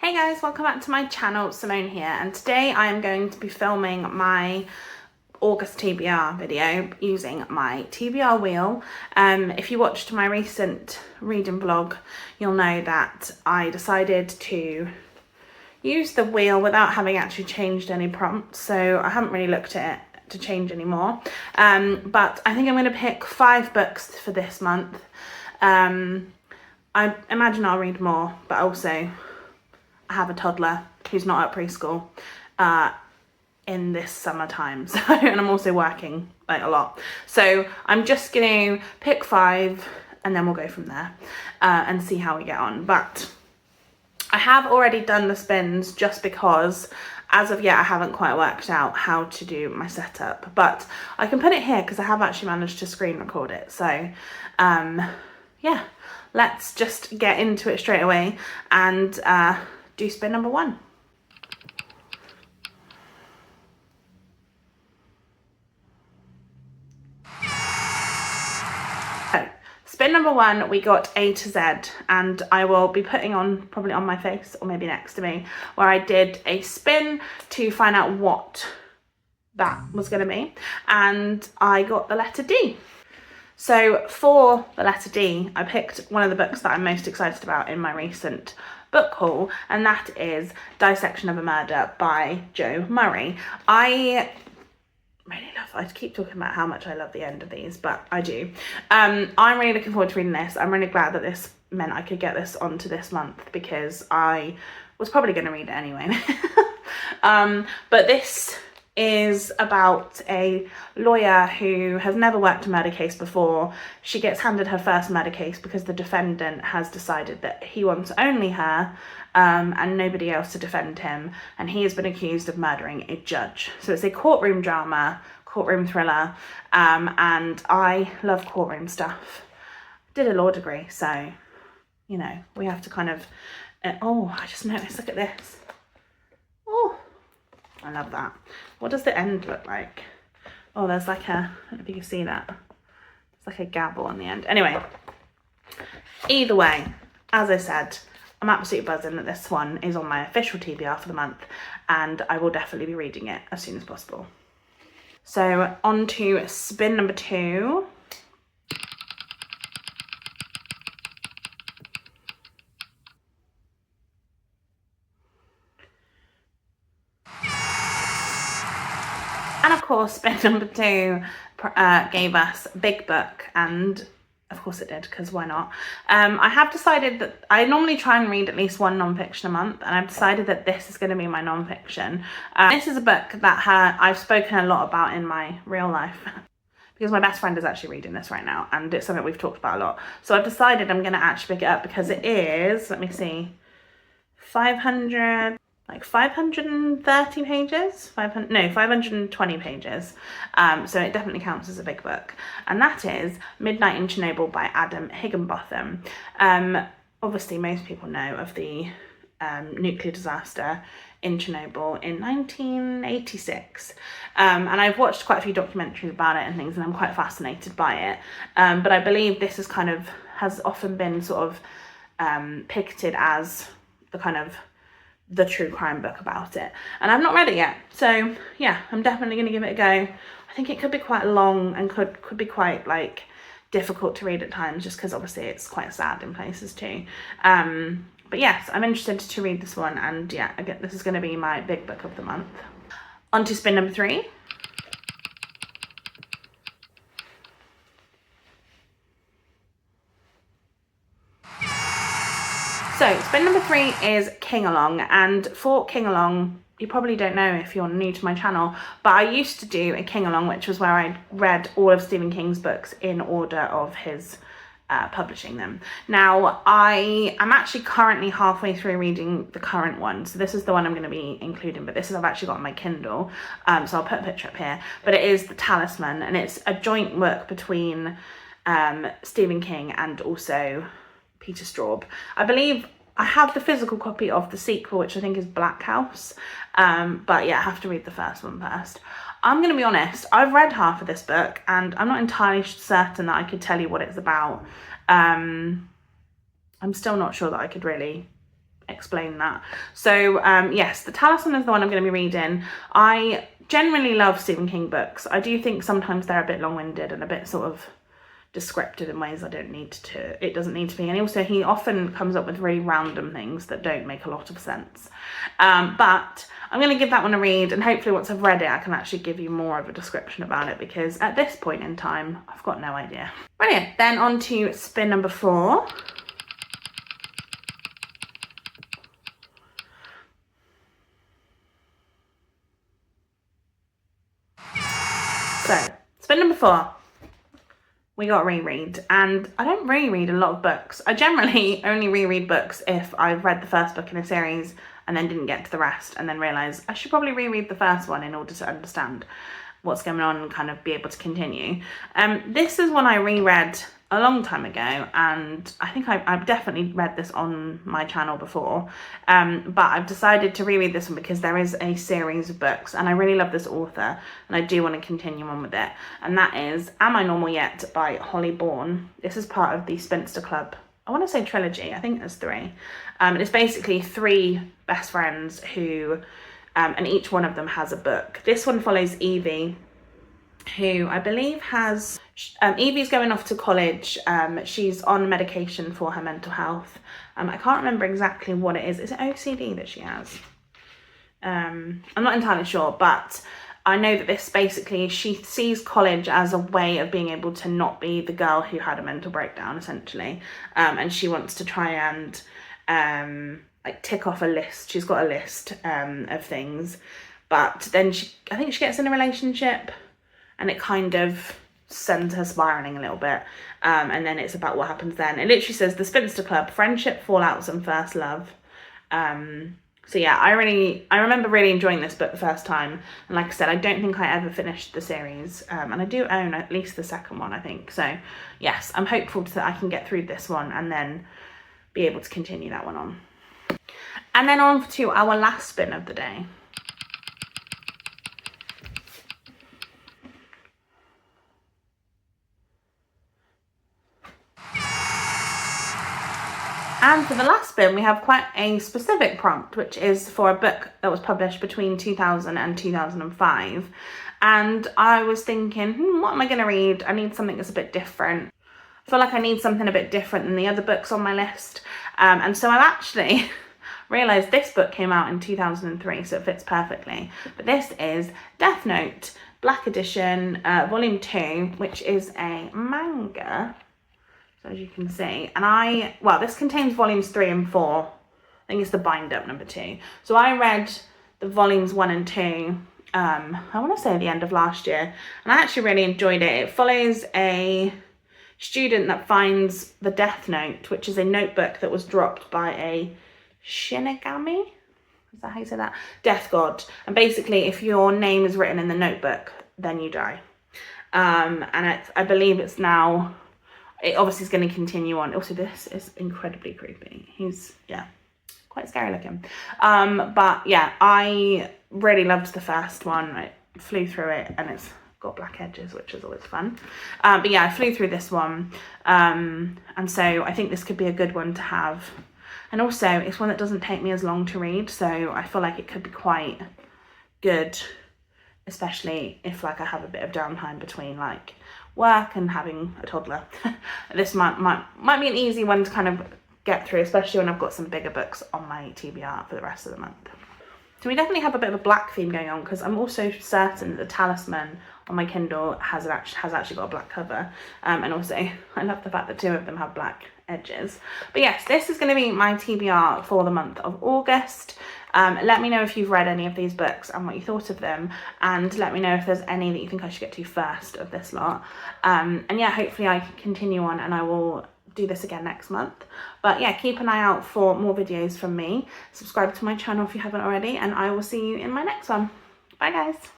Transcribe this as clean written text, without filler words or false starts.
Hey guys, welcome back to my channel. Simone here, and today I am going to be filming my August TBR video using my TBR wheel. If you watched my recent reading vlog, you'll know that I decided to use the wheel without having actually changed any prompts, so I haven't really looked at it to change anymore. But I think I'm going to pick 5 books for this month. I imagine I'll read more, but also I have a toddler who's not at preschool in this summertime, so, and I'm also working like a lot, so I'm just going to pick 5 and then we'll go from there and see how we get on. But I have already done the spins just because as of yet I haven't quite worked out how to do my setup, but I can put it here because I have actually managed to screen record it. So yeah, let's just get into it straight away and do spin number 1. So, spin number 1, we got A to Z, and I will be putting on probably on my face or maybe next to me where I did a spin to find out what that was going to be, and I got the letter D. So for the letter D, I picked one of the books that I'm most excited about in my recent book haul, and that is Dissection of a Murder by Jo Murray. I keep talking about how much I love the end of these, but I do. I'm really looking forward to reading this. I'm really glad that this meant I could get this onto this month because I was probably going to read it anyway. But this is about a lawyer who has never worked a murder case before. She gets handed her first murder case because the defendant has decided that he wants only her and nobody else to defend him, and he has been accused of murdering a judge. So it's a courtroom drama, courtroom thriller, and I love courtroom stuff. I did a law degree, so you know, we have to kind of oh, I just noticed, look at this. Oh, I love that. What does the end look like? Oh, there's like a, I don't know if you can see that. It's like a gavel on the end. Anyway, either way, as I said, I'm absolutely buzzing that this one is on my official TBR for the month, and I will definitely be reading it as soon as possible. So on to spin number 2. And of course, spin number 2 gave us Big Book, and of course it did, because why not? I have decided that I normally try and read at least 1 non-fiction a month, and I've decided that this is going to be my non-fiction. This is a book that I've spoken a lot about in my real life because my best friend is actually reading this right now, and it's something we've talked about a lot. So I've decided I'm going to actually pick it up because it is, let me see, 530 pages, 520 pages. So it definitely counts as a big book, and that is Midnight in Chernobyl by Adam Higginbotham. Obviously most people know of the nuclear disaster in Chernobyl in 1986, and I've watched quite a few documentaries about it and things, and I'm quite fascinated by it, but I believe this is has often been sort of picketed as the true crime book about it, and I've not read it yet, so yeah, I'm definitely going to give it a go. I think it could be quite long and could be quite like difficult to read at times, just because obviously it's quite sad in places too. But yes, I'm interested to read this one, and yeah, again, this is going to be my big book of the month. On to spin number 3. So spin number 3 is King Along, and for King Along, you probably don't know if you're new to my channel, but I used to do a King Along, which was where I read all of Stephen King's books in order of his publishing them. Now I am actually currently halfway through reading the current one, so this is the one I'm going to be including, but this is I've actually got on my Kindle, so I'll put a picture up here, but it is The Talisman, and it's a joint work between Stephen King and also Peter Straub. I believe I have the physical copy of the sequel, which I think is Black House, but yeah, I have to read the first one first. I'm going to be honest, I've read half of this book and I'm not entirely certain that I could tell you what it's about. I'm still not sure that I could really explain that. So yes, The Talisman is the one I'm going to be reading. I generally love Stephen King books. I do think sometimes they're a bit long-winded and a bit sort of descriptive in ways it doesn't need to be. And also he often comes up with really random things that don't make a lot of sense. But I'm going to give that one a read, and hopefully once I've read it I can actually give you more of a description about it, because at this point in time I've got no idea. Brilliant. Then on to spin number 4. So spin number 4. We got reread, and I don't reread a lot of books. I generally only reread books if I've read the first book in a series and then didn't get to the rest, and then realise I should probably reread the first one in order to understand what's going on and kind of be able to continue. This is one I reread a long time ago, and I think I've definitely read this on my channel before, but I've decided to reread this one because there is a series of books and I really love this author and I do want to continue on with it, and that is Am I Normal Yet by Holly Bourne. This is part of the Spinster Club, I want to say trilogy, I think there's 3. It's basically 3 best friends who, and each one of them has a book. This one follows Evie, who I believe has, Evie's going off to college. She's on medication for her mental health. I can't remember exactly what it is. Is it OCD that she has? I'm not entirely sure, but I know that this basically, she sees college as a way of being able to not be the girl who had a mental breakdown, essentially. And she wants to try and like tick off a list. She's got a list of things, but then I think she gets in a relationship and it kind of sends her spiraling a little bit. And then it's about what happens then. It literally says The Spinster Club, Friendship, Fallouts and First Love. So yeah, I remember really enjoying this book the first time. And like I said, I don't think I ever finished the series. And I do own at least the second one, I think. So yes, I'm hopeful that I can get through this one and then be able to continue that one on. And then on to our last spin of the day. And for the last spin, we have quite a specific prompt, which is for a book that was published between 2000 and 2005. And I was thinking, what am I going to read? I need something that's a bit different. I feel like I need something a bit different than the other books on my list. And so I've actually realised this book came out in 2003, so it fits perfectly. But this is Death Note, Black Edition, Volume 2, which is a manga. So as you can see, and this contains volumes 3 and 4. I think it's the bind up number 2. So I read the volumes 1 and 2, I want to say at the end of last year, and I actually really enjoyed it. It follows a student that finds the Death Note, which is a notebook that was dropped by a Shinigami. Is that how you say that? Death god. And basically, if your name is written in the notebook, then you die. And I believe it's now. It obviously is going to continue on. Also, this is incredibly creepy. He's, yeah, quite scary looking. But yeah, I really loved the first one. I flew through it and it's got black edges, which is always fun. But yeah, I flew through this one. And so I think this could be a good one to have. And also, it's one that doesn't take me as long to read. So I feel like it could be quite good, especially if like I have a bit of downtime between like work and having a toddler. This might be an easy one to kind of get through, especially when I've got some bigger books on my TBR for the rest of the month. So we definitely have a bit of a black theme going on, because I'm also certain that the Talisman on my Kindle has actually got a black cover, and also I love the fact that 2 of them have black edges. But yes, this is going to be my TBR for the month of August. Let me know if you've read any of these books and what you thought of them, and let me know if there's any that you think I should get to first of this lot. And yeah, hopefully I can continue on and I will do this again next month. But yeah, keep an eye out for more videos from me. Subscribe to my channel if you haven't already, and I will see you in my next one. Bye guys.